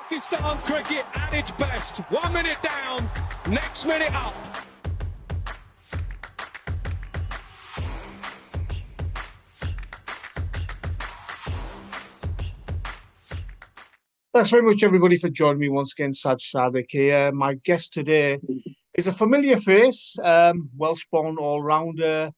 Pakistan cricket at its best. 1 minute down, next minute up. Thanks very much, everybody, for joining me once again. Saj Sadek here. My guest today is a familiar face, Welsh-born all-rounder,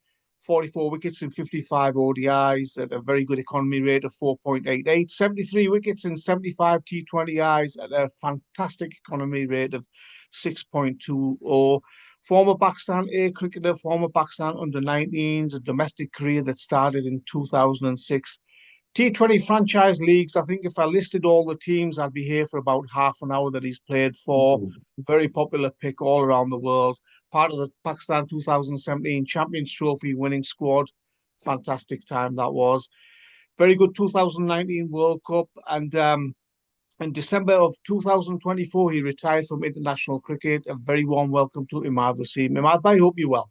44 wickets in 55 ODIs at a very good economy rate of 4.88, 73 wickets in 75 T20Is at a fantastic economy rate of 6.20. Former Pakistan A cricketer, former Pakistan under-19s, a domestic career that started in 2006. T20 franchise leagues, I think if I listed all the teams, I'd be here for about half an hour that he's played for. Very popular pick all around the world. Part of the Pakistan 2017 Champions Trophy winning squad. Fantastic time that was. Very good 2019 World Cup. And in December of 2024, he retired from international cricket. A very warm welcome to Imad Wasim. Imad, I hope you're well.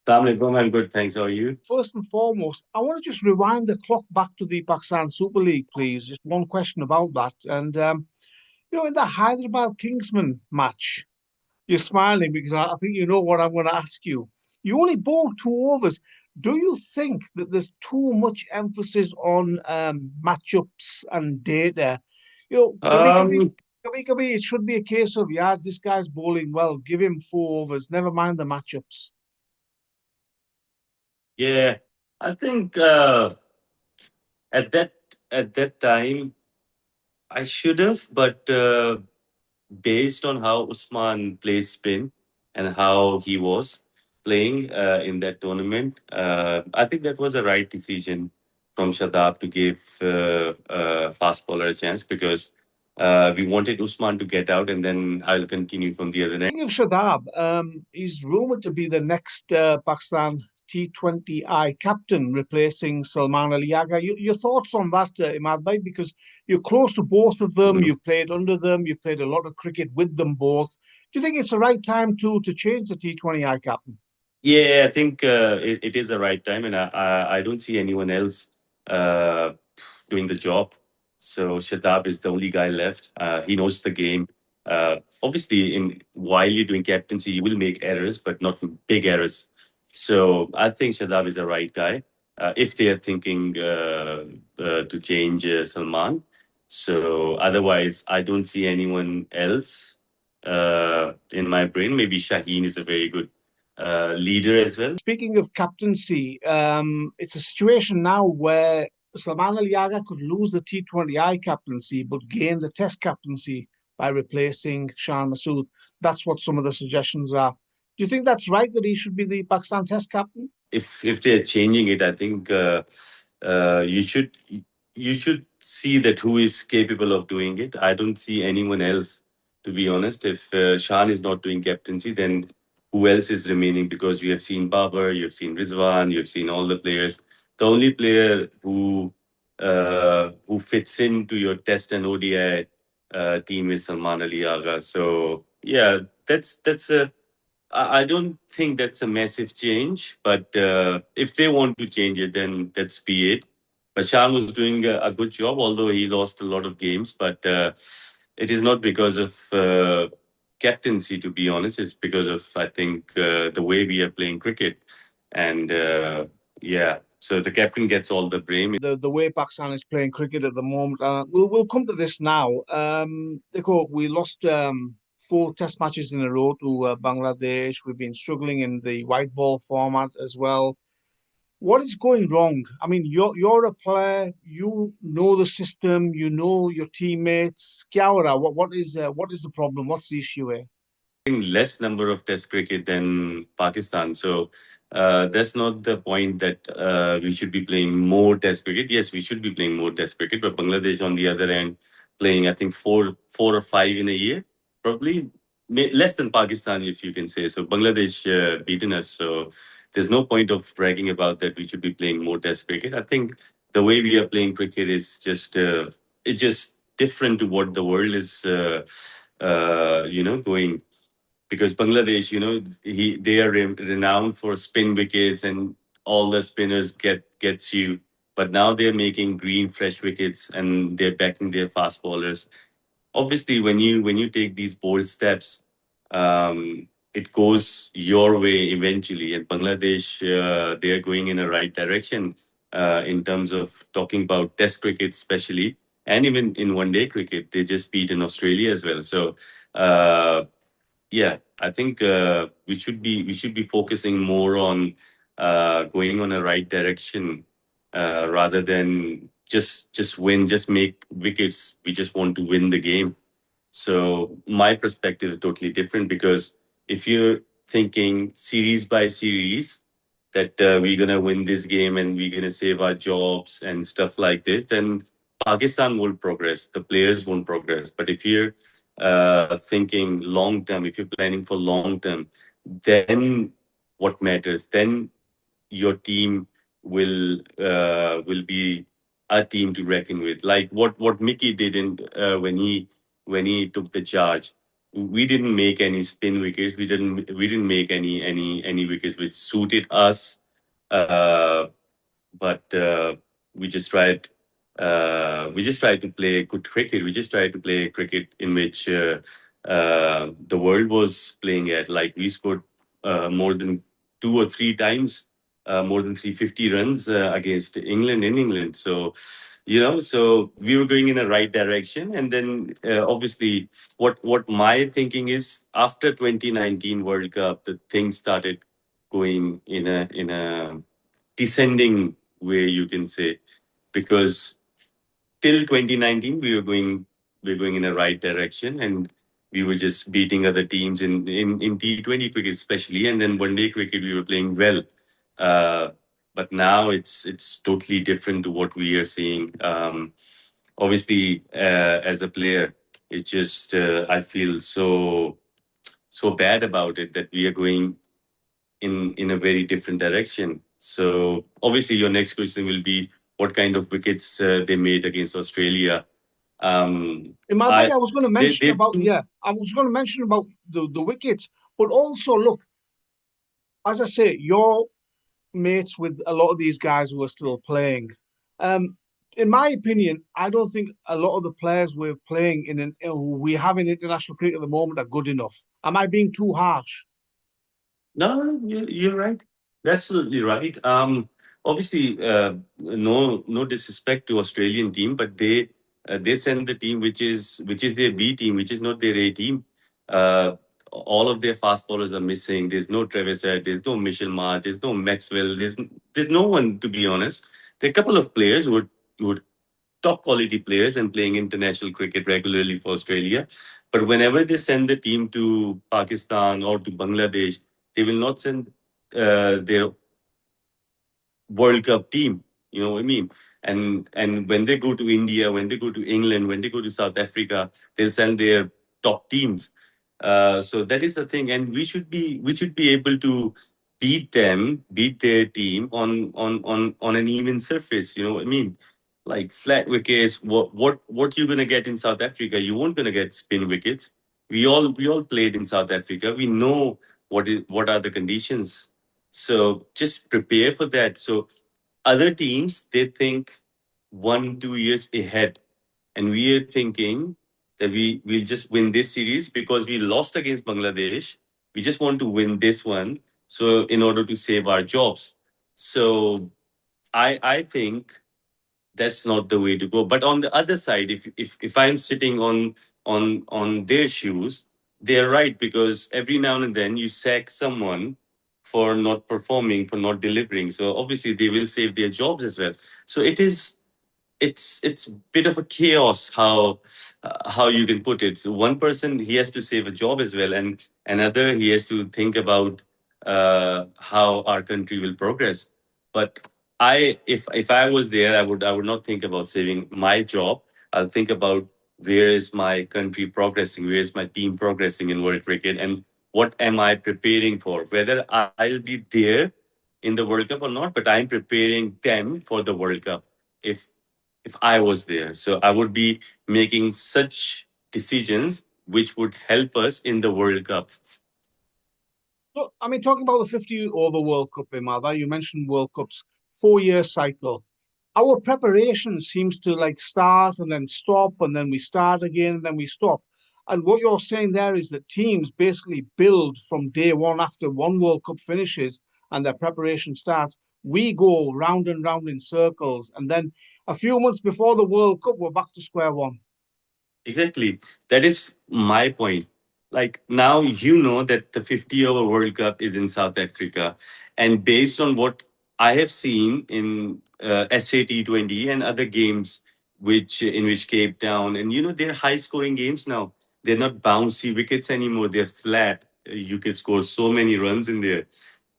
Assalamualaikum, I'm good, thanks. How are you? First and foremost, I want to just rewind the clock back to the Pakistan Super League, please. Just one question about that. And, in the Hyderabad Kingsman match, you're smiling because I think you know what I'm going to ask you. You only bowled 2 overs. Do you think that there's too much emphasis on matchups and data? It should be a case of, yeah, this guy's bowling well, give him 4 overs, never mind the matchups. Yeah, I think at that time I should have, but based on how Usman plays spin and how he was playing in that tournament, I think that was a right decision from Shadab to give fast bowler a chance because we wanted Usman to get out, and then I'll continue from the other end. Speaking of Shadab, he's rumoured to be the next Pakistan T20I captain, replacing Salman Agha. Your thoughts on that, Imad Bhai? Because you're close to both of them, you've played under them, you've played a lot of cricket with them both. Do you think it's the right time to change the T20I captain? Yeah, I think it is the right time, and I don't see anyone else doing the job. So Shadab is the only guy left. He knows the game. Obviously, while you're doing captaincy, you will make errors, but not big errors. So I think Shadab is the right guy. If they are thinking to change Salman, so otherwise, I don't see anyone else in my brain. Maybe Shaheen is a very good leader as well. Speaking of captaincy, it's a situation now where Salman Agha could lose the T20I captaincy but gain the Test captaincy by replacing Shan Masood. That's what some of the suggestions are. Do you think that's right that he should be the Pakistan Test captain? If they're changing it, I think you should see that who is capable of doing it. I don't see anyone else, to be honest. If Shan is not doing captaincy, then who else is remaining? Because you have seen Babar, you have seen Rizwan, you have seen all the players. The only player who fits into your Test and ODI team is Salman Ali Agha. So yeah, that's a. I don't think that's a massive change, but if they want to change it, then that's be it. Bashan was doing a good job, although he lost a lot of games. But it is not because of captaincy, to be honest. It's because of, I think, the way we are playing cricket. And yeah, so the captain gets all the blame. The way Pakistan is playing cricket at the moment, we'll come to this now. We lost 4 Test matches in a row to Bangladesh. We've been struggling in the white ball format as well. What is going wrong? I mean, you're a player. You know the system. You know your teammates. Kya what is the problem? What's the issue here? Less number of Test cricket than Pakistan, so that's not the point that we should be playing more Test cricket. Yes, we should be playing more Test cricket, but Bangladesh on the other end playing, I think, four or five in a year, probably less than Pakistan, if you can say. So Bangladesh beaten us, so there's no point of bragging about that. We should be playing more Test cricket. I think the way we are playing cricket is just it's just different to what the world is going, because Bangladesh, they are renowned for spin wickets and all the spinners gets you. But now they're making green fresh wickets and they're backing their fast bowlers. obviously when you take these bold steps, it goes your way eventually. And Bangladesh, they are going in a right direction in terms of talking about Test cricket, especially, and even in one-day cricket, they just beat in Australia as well. So. Yeah, I think we should be focusing more on going on a right direction rather than just win, just make wickets. We just want to win the game. So my perspective is totally different because if you're thinking series by series that we're gonna win this game and we're gonna save our jobs and stuff like this, then Pakistan will progress. The players won't progress. But if you're thinking long term, if you're planning for long term, then what matters? Then your team will be a team to reckon with. Like what Mickey did in when he took the charge. We didn't make any spin wickets. We didn't make any wickets which suited us. Uh, but we just tried we just tried to play good cricket. We just tried to play cricket in which the world was playing at. Like we scored more than 2 or 3 times more than 350 runs against England in England. So so we were going in the right direction. And then obviously what my thinking is, after 2019 World Cup, the things started going in a descending way, you can say, because till 2019 we were going in a right direction, and we were just beating other teams in T20 cricket especially, and then one day cricket we were playing well. uh, but now it's totally different to what we are seeing. Obviously, as a player, it just I feel so bad about it that we are going in a very different direction. So obviously, your next question will be what kind of wickets they made against Australia. Imad, I I was going to mention they about, yeah, I was going to mention about the wickets, but also look, as I say, you're mates with a lot of these guys who are still playing. Um, in my opinion, I don't think a lot of the players we're playing who we have in international cricket at the moment are good enough. Am I being too harsh? No, you're right. Absolutely right. Obviously, no disrespect to Australian team, but they send the team which is their B team, which is not their A team. Uh, all of their fast bowlers are missing. There's no Travis Head, there's no Mitchell Marsh, there's no Maxwell, there's no one, to be honest. There are a couple of players who are top quality players and playing international cricket regularly for Australia. But whenever they send the team to Pakistan or to Bangladesh, they will not send their World Cup team. You know what I mean? And when they go to India, when they go to England, when they go to South Africa, they'll send their top teams. So that is the thing, and we should be able to beat their team on an even surface. You know what I mean? Like flat wickets. What you gonna get in South Africa? You won't gonna get spin wickets. We all played in South Africa. We know what are the conditions, so just prepare for that. So other teams, they think 1 2 years ahead, and we are thinking that we'll just win this series because we lost against Bangladesh. We just want to win this one, so in order to save our jobs. So I think that's not the way to go. But on the other side, if I'm sitting on their shoes, they're right, because every now and then you sack someone for not performing, for not delivering. So obviously they will save their jobs as well. So it's a bit of a chaos how you can put it. So one person, he has to save a job as well, and another, he has to think about how our country will progress. But if I was there, I would not think about saving my job. I'll think about where is my country progressing, where is my team progressing in world cricket, and what am I preparing for? Whether I'll be there in the World Cup or not, but I'm preparing them for the World Cup. If if I was there. So I would be making such decisions which would help us in the World Cup. So, I mean, talking about the 50 over World Cup, Imad, you mentioned World Cups, 4 year cycle. our preparation seems to like start and then stop, and then we start again, and then we stop. And what you're saying there is that teams basically build from day one after one World Cup finishes and their preparation starts. We go round and round in circles, and then a few months before the World Cup, we're back to square one. Exactly. That is my point. Like now, you know that the 50-over World Cup is in South Africa. And based on what I have seen in SAT20 and other games, which in which Cape Town, and they're high scoring games now. They're not bouncy wickets anymore. They're flat. You can score so many runs in there.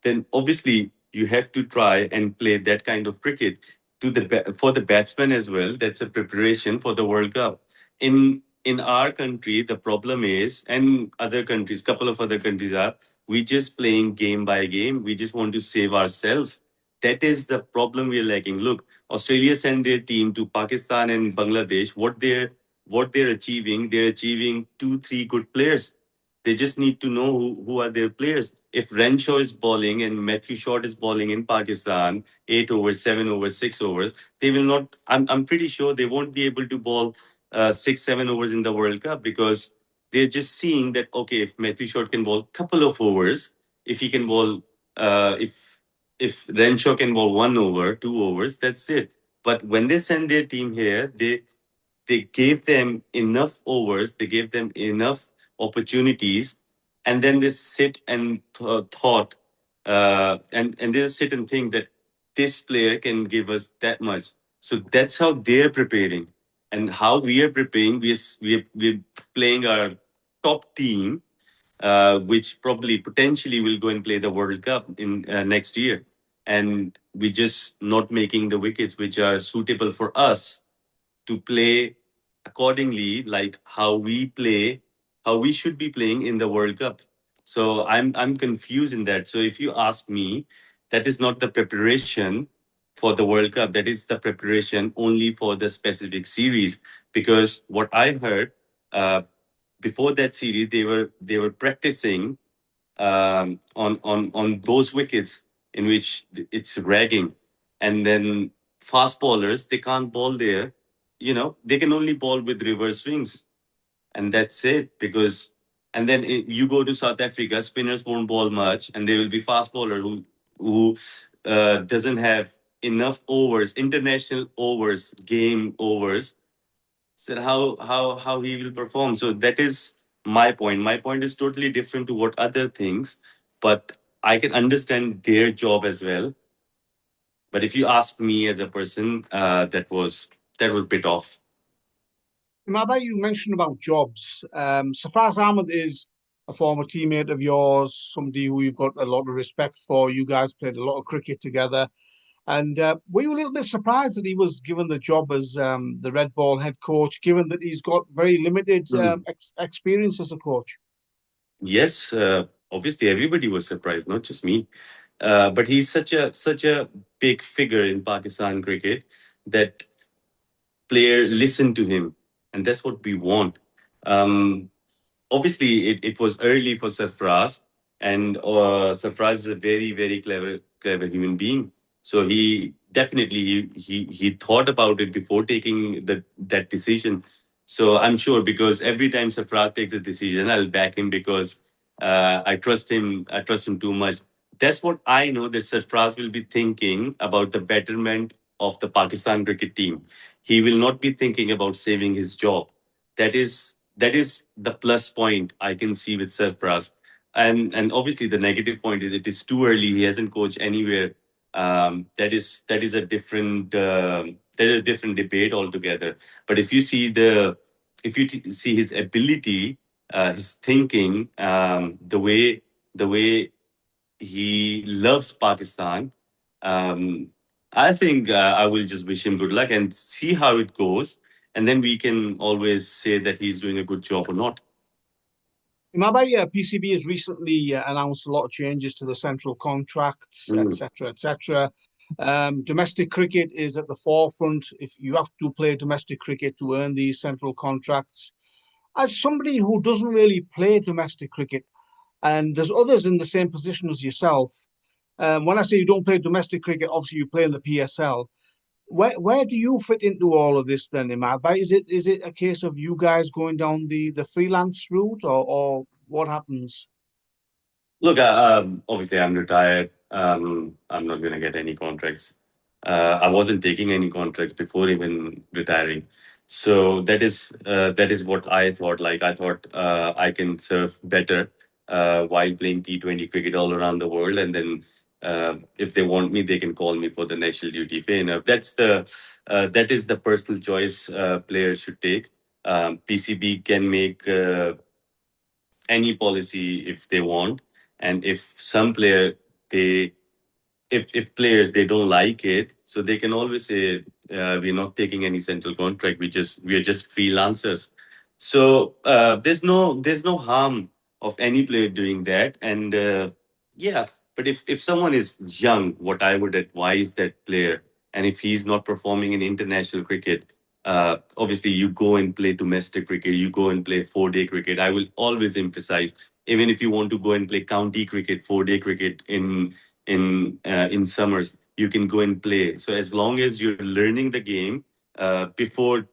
Then obviously you have to try and play that kind of cricket for the batsman as well. That's a preparation for the World Cup. In our country, the problem is, and other countries, couple of other countries are, we just playing game by game. We just want to save ourselves. That is the problem we're lacking. Look, Australia sent their team to Pakistan and Bangladesh. What they're achieving, they're achieving 2, 3 good players. They just need to know who are their players. If Renshaw is bowling and Matthew Short is bowling in Pakistan, 8 overs, 7 overs, 6 overs, they will not. I'm pretty sure they won't be able to bowl 6, 7 overs in the World Cup because they're just seeing that okay, if Matthew Short can bowl couple of overs, if he can bowl, if Renshaw can bowl 1 over, 2 overs, that's it. But when they send their team here, they gave them enough overs, they gave them enough opportunities, and then they sit and thought, and they sit and think that this player can give us that much. So that's how they're preparing, and how we are preparing. We're playing our top team, which probably potentially will go and play the World Cup in next year, and we're just not making the wickets which are suitable for us to play accordingly, like how we should be playing in the World Cup. So I'm confused in that. So if you ask me, that is not the preparation for the World Cup. That is the preparation only for the specific series. Because what I heard, before that series, they were practicing on those wickets in which it's ragging, and then fast bowlers, they can't bowl there. They can only bowl with reverse swings, and that's it. Because and then you go to South Africa, spinners won't bowl much, and there will be fast bowler who doesn't have enough overs, international overs, game overs. So how he will perform. So that is my point. My point is totally different to what other things, but I can understand their job as well. But if you ask me as a person, that was bit off. Imad, you mentioned about jobs. Sarfaraz Ahmed is a former teammate of yours, somebody who you've got a lot of respect for. You guys played a lot of cricket together. And were you a little bit surprised that he was given the job as the red ball head coach, given that he's got very limited experience as a coach? Yes, obviously everybody was surprised, not just me. But he's such a big figure in Pakistan cricket that player listen to him, and that's what we want. Um, Obviously it was early for Sarfraz, and Sarfraz is a very, very clever human being. So he definitely he thought about it before taking that decision. So I'm sure, because every time Sarfraz takes a decision, I'll back him because I trust him. I trust him too much. That's what I know, that Sarfraz will be thinking about the betterment of the Pakistan cricket team. He will not be thinking about saving his job. That is the plus point I can see with Sarfraz. And obviously the negative point is it is too early. He hasn't coached anywhere. That is a different debate altogether. But if you see his ability, his thinking, the way he loves Pakistan. Um, I think I will just wish him good luck and see how it goes, and then we can always say that he's doing a good job or not. Imad, PCB has recently announced a lot of changes to the central contracts, Mm. etc., etc. Domestic cricket is at the forefront. If you have to play domestic cricket to earn these central contracts, as somebody who doesn't really play domestic cricket, and there's others in the same position as yourself. When I say you don't play domestic cricket, obviously you play in the PSL. Where do you fit into all of this then, Imad? But is it a case of you guys going down the freelance route, or what happens? Look, obviously, I'm retired. I'm not going to get any contracts. I wasn't taking any contracts before even retiring. So that is what I thought. Like I thought I can serve better while playing T20 cricket all around the world, and then if they want me, they can call me for the national duty. Fair enough. That is the personal choice players should take. PCB can make any policy if they want, and if some player they if players they don't like it, so they can always say we're not taking any central contract, we are just freelancers. So there's no harm of any player doing that. And yeah, but if someone is young, what I would advise that player, and if he's not performing in international cricket, obviously you go and play domestic cricket, you go and play 4-day cricket. I will always emphasize, even if you want to go and play county cricket, 4-day cricket in summers, you can go and play. So as long as you're learning the game before,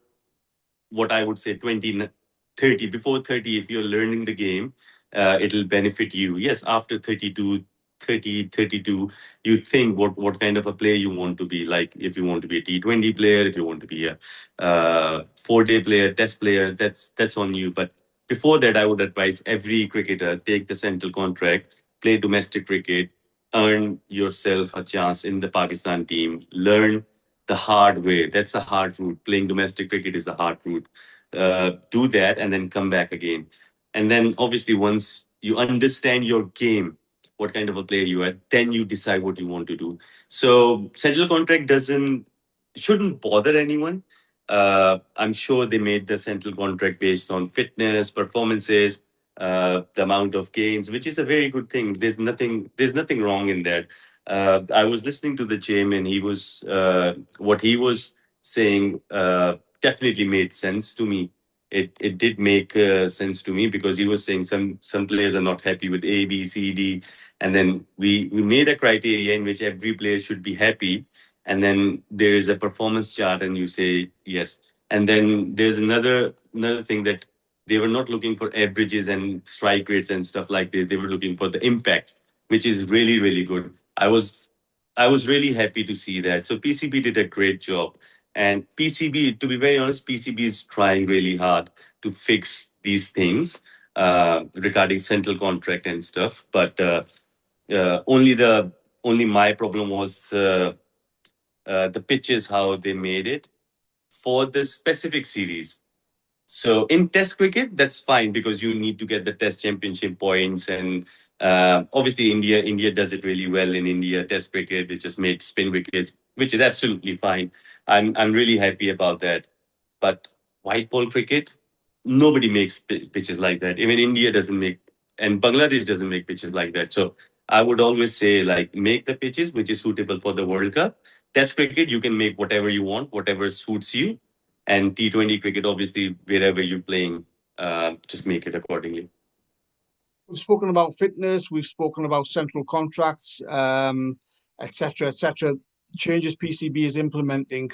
what I would say, 20, 30. Before 30, if you're learning the game, it'll benefit you. Yes, after 32, 30, 32, you think what kind of a player you want to be. Like if you want to be a T20 player, if you want to be a 4-day player, test player, that's on you. But before that, I would advise every cricketer take the central contract, play domestic cricket, earn yourself a chance in the Pakistan team, learn the hard way. That's the hard route. Playing domestic cricket is the hard route. Do that and then come back again. And then obviously once you understand your game, what kind of a player you are, then you decide what you want to do. So central contract doesn't shouldn't bother anyone. I'm sure they made the central contract based on fitness, performances, the amount of games, which is a very good thing. There's nothing wrong in that. I was listening to the chairman. He was what he was saying definitely made sense to me. It did make sense to me, because he was saying some players are not happy with A, B, C, D, and then we made a criteria in which every player should be happy, and then there is a performance chart, and you say yes, and then there's another thing, that they were not looking for averages and strike rates and stuff like this. They were looking for the impact, which is really really good. I was really happy to see that. So PCB did a great job. And PCB, to be very honest, PCB is trying really hard to fix these things regarding central contract and stuff. But only my problem was the pitches, how they made it for the specific series. So in Test cricket, that's fine, because you need to get the Test championship points, and obviously India does it really well in India Test cricket. They just made spin wickets, which is absolutely fine. I'm really happy about that. But white ball cricket, nobody makes pitches like that. Even India doesn't make, and Bangladesh doesn't make pitches like that. So I would always say, like, make the pitches which is suitable for the World Cup. Test cricket, you can make whatever you want, whatever suits you. And T20 cricket, obviously, wherever you're playing, just make it accordingly. We've spoken about fitness, we've spoken about central contracts, etc., etc. Changes PCB is implementing,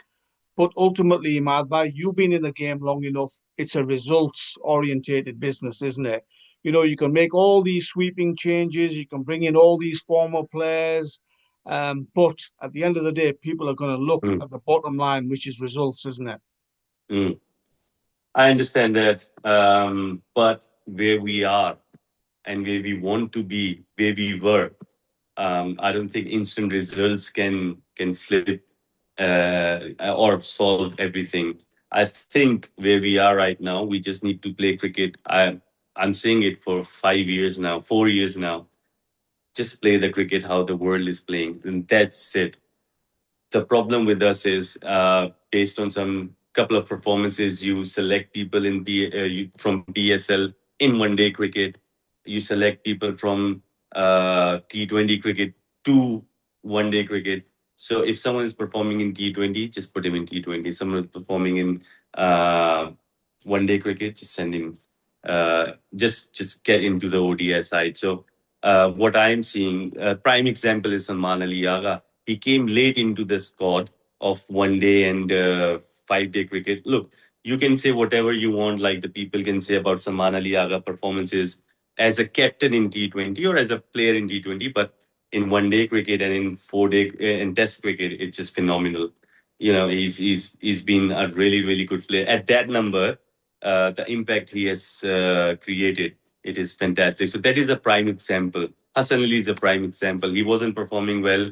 but ultimately, Madba, you've been in the game long enough. It's a results-orientated business, isn't it? You know, you can make all these sweeping changes, you can bring in all these former players, but at the end of the day, people are going to look Mm, at the bottom line, which is results, isn't it? mm. I understand that. But where we are and where we want to be, where we were, I don't think instant results can flip or solve everything. I think where we are right now, we just need to play cricket. I'm saying it for 5 years now, 4 years now. Just play the cricket how the world is playing, and that's it. The problem with us is based on some couple of performances, you select people from PSL in 1-day cricket. You select people from T20 cricket to 1-day cricket. So if someone is performing in T20, just put him in T20. Someone is performing in 1-day cricket, just send him. Just get into the ODI side. So what I'm seeing, prime example is Salman Ali Agha. He came late into the squad, of 1 day and 5 day cricket. Look, you can say whatever you want, like the people can say about Salman Ali Agha performances as a captain in T20 or as a player in T20, but in 1 day cricket and in 4 day in Test cricket, it's just phenomenal. He's been a really really good player at that number. The impact he has created, it is fantastic. So that is a prime example. Hassan Ali is a prime example. He wasn't performing well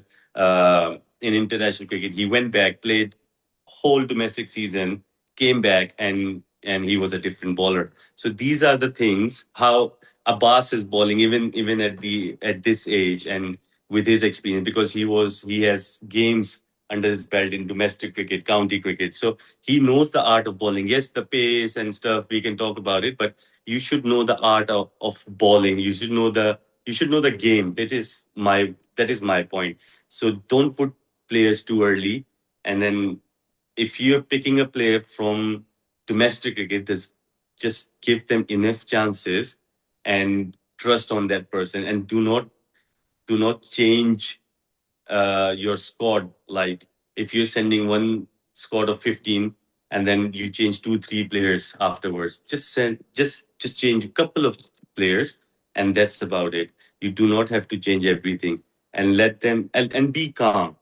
in international cricket. He went back, played whole domestic season, came back, and he was a different bowler. So these are the things how Abbas is bowling even at this age and with his experience, because he has games under his belt in domestic cricket, county cricket. So he knows the art of bowling. Yes, the pace and stuff we can talk about it, but you should know the art of bowling. You should know the game. That is my point. So don't put players too early, and then if you're picking a player from domestic cricket, just give them enough chances and trust on that person, and do not change your squad. Like if you're sending one squad of 15 and then you change 2 3 players afterwards, just change a couple of players, and that's about it. You do not have to change everything, and let them and be calm.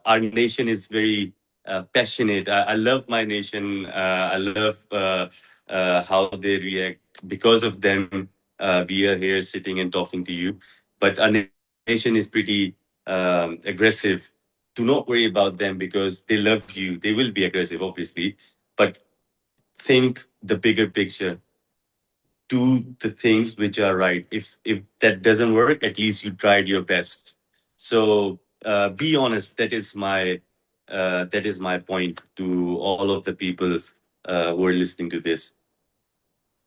Our nation is very passionate. I love my nation. I love how they react. Because of them, we are here sitting and talking to you. But our nation is pretty aggressive. Do not worry about them because they love you. They will be aggressive, obviously, but think the bigger picture. Do the things which are right. If that doesn't work, at least you tried your best. So be honest. That is my point to all of the people who are listening to this.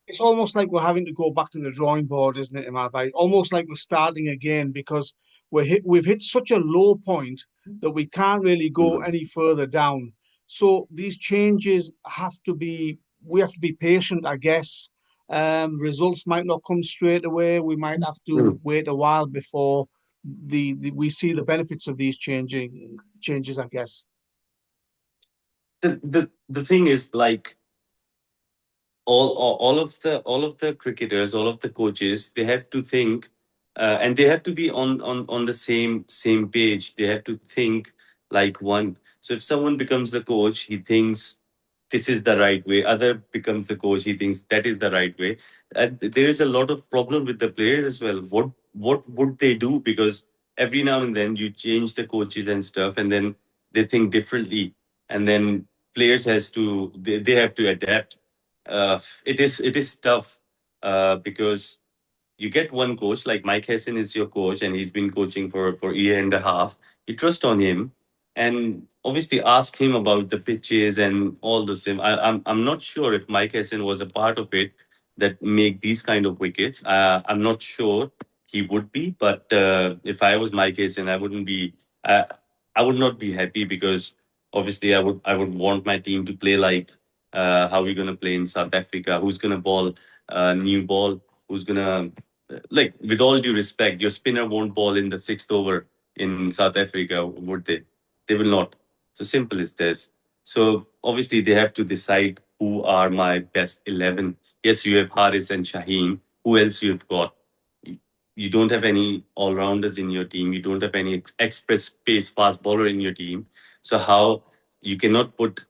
It's almost like we're having to go back to the drawing board, isn't it, Imad? Like, almost like we're starting again because we've hit such a low point that we can't really go Mhm. any further down. So these changes we have to be patient, I guess. Results might not come straight away. We might have to Mm. wait a while before we see the benefits of these changes, I guess. The thing is, like, all of the cricketers, all of the coaches, they have to think, and they have to be on the same page. They have to think like one. So if someone becomes the coach, he thinks this is the right way. Other becomes the coach, he thinks that is the right way. There is a lot of problem with the players as well. What would they do? Because every now and then you change the coaches and stuff, and then they think differently, and then players they have to adapt. It is tough because you get one coach like Mike Hessen is your coach, and he's been coaching for a year and a half. You trust on him, and obviously ask him about the pitches and all those things. I'm not sure if Mike Hessen was a part of it that make these kind of wickets. I'm not sure he would be, but if I was Mike Hessen, I wouldn't be. I would not be happy because obviously I would want my team to play like how we're gonna play in South Africa. Who's gonna ball new ball? Who's gonna like, with all due respect, your spinner won't ball in the sixth over in South Africa, would they? They will not. So simple as this. So obviously they have to decide who are my best 11. Yes, you have Haris and Shaheen. Who else you've got? You don't have any all rounders in your team. You don't have any express pace fast bowler in your team. So how you cannot put,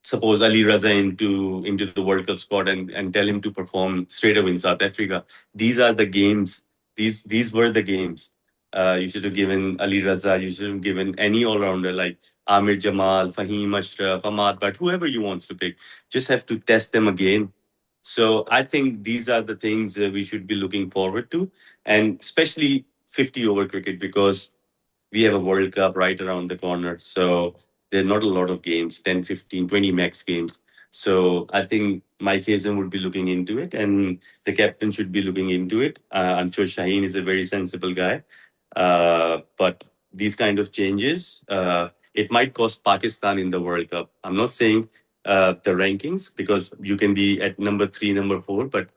suppose, Ali Raza into the World Cup squad and tell him to perform straight away in South Africa. These are the games. These were the games. You should have given Ali Raza. You should have given any all rounder like Amir Jamal, Fahim Ashraf, Ahmad, but whoever you wants to pick. Just have to test them again. So I think these are the things we should be looking forward to, and especially 50 over cricket, because we have a World Cup right around the corner. So there are not a lot of games, 10, 15, 20 max games. So I think Mike Hazen would be looking into it, and the captain should be looking into it. I'm sure Shaheen is a very sensible guy. But these kind of changes, it might cost Pakistan in the World Cup. I'm not saying the rankings, because you can be at number 3, number 4, but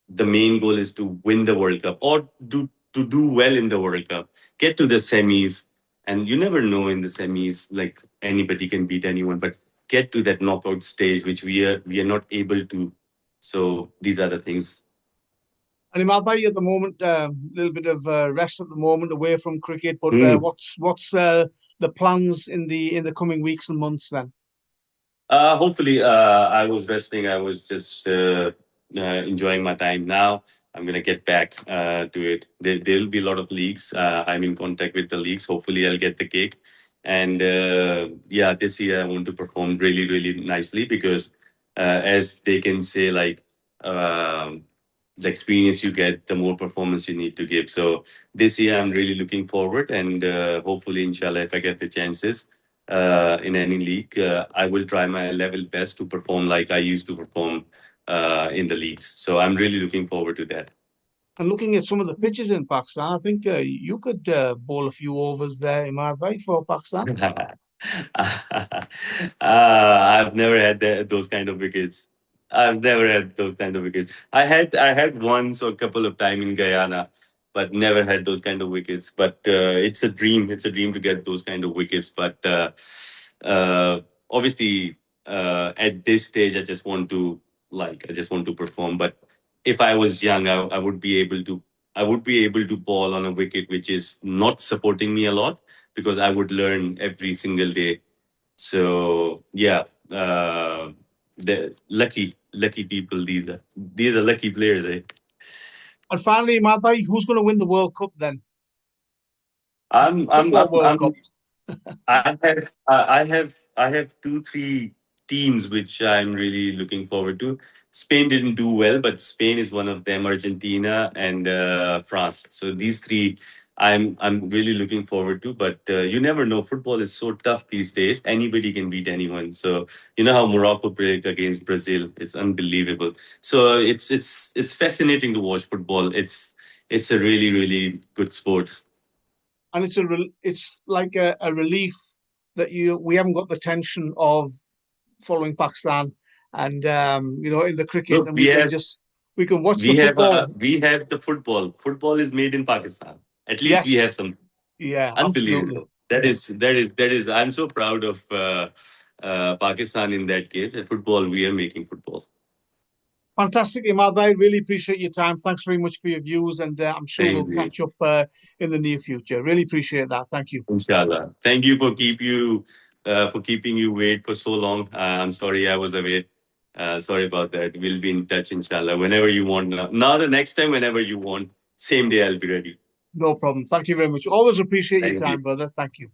the main goal is to win the World Cup, or to do well in the World Cup, get to the semis. And you never know in the semis, like anybody can beat anyone, but get to that knockout stage, which we are not able to. So these are the things. And Imad Bhai, at the moment, a little bit of rest at the moment away from cricket. But Hmm. what's the plans in the coming weeks and months then? Hopefully, I was resting. I was just enjoying my time. Now I'm gonna get back to it. There'll be a lot of leagues. I'm in contact with the leagues. Hopefully, I'll get the gig. And yeah, this year I want to perform really, really nicely because, as they can say, like the experience you get, the more performance you need to give. So this year I'm really looking forward, and hopefully, inshallah, if I get the chances in any league, I will try my level best to perform like I used to perform in the leagues. So I'm really looking forward to that. And looking at some of the pitches in Pakistan, I think you could bowl a few overs there, Imad Bhai, for Pakistan. I've never had those kind of wickets. I've never had those kind of wickets. I had once or a couple of time in Guyana, but never had those kind of wickets. But it's a dream. It's a dream to get those kind of wickets. But obviously, at this stage, I just want to perform. But if I was young, I would be able to. I would be able to ball on a wicket which is not supporting me a lot because I would learn every single day. So yeah, the lucky people. These are lucky players, eh? And finally, Imad Bhai, who's going to win the World Cup then? I'm I'm Football I'm, World Cup. I'm I have 2 3 teams which I'm really looking forward to. Spain didn't do well, but Spain is one of them. Argentina and France. So these three, I'm really looking forward to. But you never know. Football is so tough these days. Anybody can beat anyone. So you know how Morocco played against Brazil. It's unbelievable. So it's fascinating to watch football. It's a really really good sport. And it's like a relief that we haven't got the tension of following Pakistan and in the cricket, Look, and we can watch the we have football. we have the football. Football is made in Pakistan. At least we have Yes, some. yeah, absolutely. Unbelievable. That is. I'm so proud of Pakistan in that case. At football, we are making football. Fantastic, Imad. I really appreciate your time. Thanks very much for your views, and I'm sure we'll Thank you. catch up in the near future. Really appreciate that. Thank you. Inshallah. Thank you for keeping you wait for so long. I'm sorry I was away. Sorry about that. We'll be in touch, inshallah, whenever you want. Now the next time, whenever you want, same day I'll be ready. No problem. Thank you very much. Always appreciate your Thank you. time, brother. Thank you.